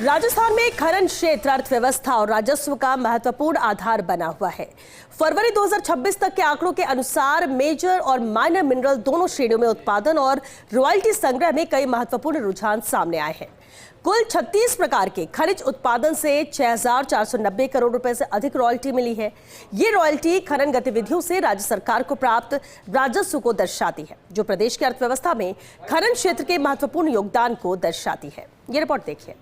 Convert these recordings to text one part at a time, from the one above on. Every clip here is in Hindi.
राजस्थान में खनन क्षेत्र अर्थव्यवस्था और राजस्व का महत्वपूर्ण आधार बना हुआ है। फरवरी 2026 तक के आंकड़ों के अनुसार मेजर और माइनर मिनरल दोनों श्रेणियों में उत्पादन और रॉयल्टी संग्रह में कई महत्वपूर्ण रुझान सामने आए हैं। कुल 36 प्रकार के खनिज उत्पादन से 6,490 करोड़ रुपए से अधिक रॉयल्टी मिली है। ये रॉयल्टी खनन गतिविधियों से राज्य सरकार को प्राप्त राजस्व को दर्शाती है, जो प्रदेश की अर्थव्यवस्था में खनन क्षेत्र के महत्वपूर्ण योगदान को दर्शाती है। ये रिपोर्ट देखिए।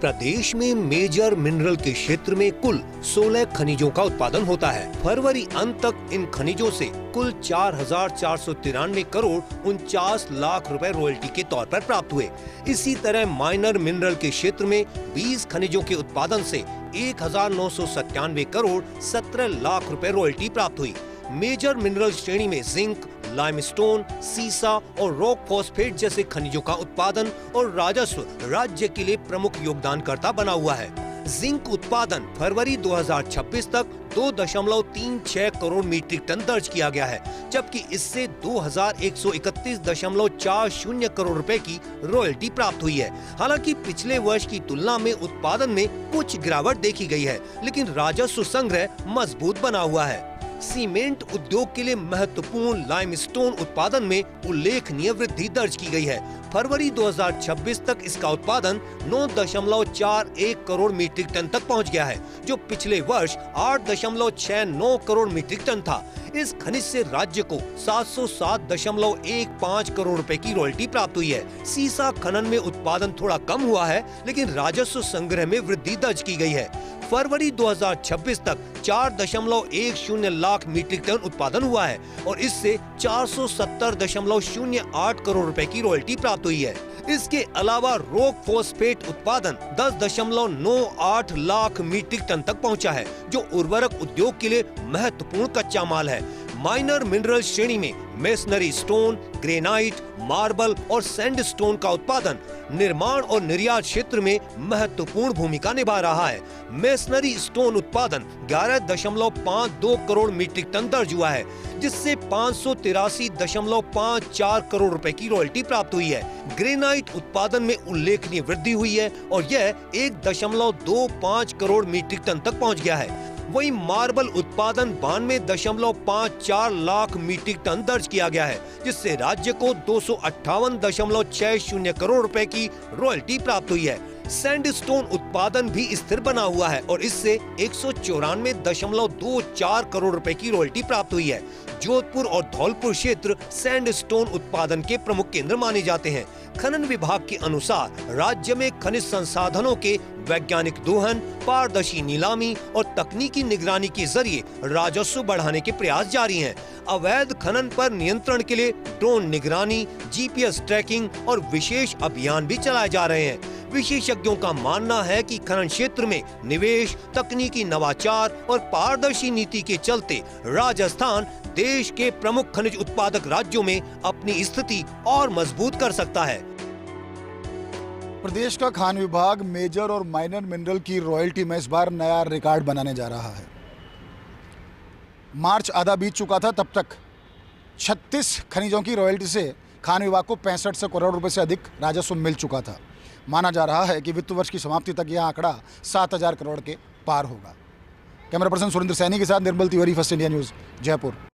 प्रदेश में मेजर मिनरल के क्षेत्र में कुल 16 खनिजों का उत्पादन होता है। फरवरी अंत तक इन खनिजों से कुल 4,493 करोड़ 49 लाख रुपए रॉयल्टी के तौर पर प्राप्त हुए। इसी तरह माइनर मिनरल के क्षेत्र में 20 खनिजों के उत्पादन से 1,997 करोड़ 17 लाख रुपए रॉयल्टी प्राप्त हुई। मेजर मिनरल श्रेणी में जिंक, लाइमस्टोन, सीसा और रॉक फॉस्फेट जैसे खनिजों का उत्पादन और राजस्व राज्य के लिए प्रमुख योगदानकर्ता बना हुआ है। जिंक उत्पादन फरवरी 2026 तक 2.36 करोड़ मीट्रिक टन दर्ज किया गया है, जबकि इससे 2,131.40 करोड़ रुपए की रॉयल्टी प्राप्त हुई है। हालांकि पिछले वर्ष की तुलना में उत्पादन में कुछ गिरावट देखी गई है, लेकिन राजस्व संग्रह मजबूत बना हुआ है। सीमेंट उद्योग के लिए महत्वपूर्ण लाइमस्टोन उत्पादन में उल्लेखनीय वृद्धि दर्ज की गई है। फरवरी 2026 तक इसका उत्पादन 9.41 करोड़ मीट्रिक टन तक पहुंच गया है, जो पिछले वर्ष 8.69 करोड़ मीट्रिक टन था। इस खनिज से राज्य को 707.15 करोड़ रुपए की रॉयल्टी प्राप्त हुई है। सीसा खनन में उत्पादन थोड़ा कम हुआ है, लेकिन राजस्व संग्रह में वृद्धि दर्ज की गई है। फरवरी 2026 तक 4.10 लाख मीट्रिक टन उत्पादन हुआ है और इससे 470.08 करोड़ रुपए की रॉयल्टी प्राप्त हुई है। इसके अलावा रॉक फॉस्फेट उत्पादन 10.98 लाख मीट्रिक टन तक पहुंचा है, जो उर्वरक उद्योग के लिए महत्वपूर्ण कच्चा माल है। माइनर मिनरल श्रेणी में मेसनरी स्टोन, ग्रेनाइट, मार्बल और सैंडस्टोन का उत्पादन निर्माण और निर्यात क्षेत्र में महत्वपूर्ण भूमिका निभा रहा है। मेसनरी स्टोन उत्पादन 11.52 करोड़ मीट्रिक टन दर्ज हुआ है, जिससे 583.54 करोड़ रुपए की रॉयल्टी प्राप्त हुई है। ग्रेनाइट उत्पादन में उल्लेखनीय वृद्धि हुई है और यह 1.25 करोड़ मीट्रिक टन तक पहुंच गया है। वहीं मार्बल उत्पादन 92.54 लाख मीट्रिक टन दर्ज किया गया है, जिससे राज्य को 258.60 करोड़ रुपए की रॉयल्टी प्राप्त हुई है। सैंडस्टोन उत्पादन भी स्थिर बना हुआ है और इससे 194.24 करोड़ रुपए की रॉयल्टी प्राप्त हुई है। जोधपुर और धौलपुर क्षेत्र सैंडस्टोन उत्पादन के प्रमुख केंद्र माने जाते हैं। खनन विभाग के अनुसार राज्य में खनिज संसाधनों के वैज्ञानिक दोहन, पारदर्शी नीलामी और तकनीकी निगरानी के जरिए राजस्व बढ़ाने के प्रयास जारी हैं। अवैध खनन पर नियंत्रण के लिए ड्रोन निगरानी, जीपीएस ट्रैकिंग और विशेष अभियान भी चलाए जा रहे हैं। विशेषज्ञों का मानना है कि खनन क्षेत्र में निवेश, तकनीकी नवाचार और पारदर्शी नीति के चलते राजस्थान देश के प्रमुख खनिज उत्पादक राज्यों में अपनी स्थिति और मजबूत कर सकता है। प्रदेश का खान विभाग मेजर और माइनर मिनरल की रॉयल्टी में इस बार नया रिकॉर्ड बनाने जा रहा है। मार्च आधा बीत चुका था, तब तक 36 खनिजों की रॉयल्टी से खान विभाग को 65 करोड़ रुपए से अधिक राजस्व मिल चुका था। माना जा रहा है कि वित्त वर्ष की समाप्ति तक यह आंकड़ा 7,000 करोड़ के पार होगा। कैमरा पर्सन सुरेंद्र सैनी के साथ Nirmal Tiwari, first India news, Jaipur.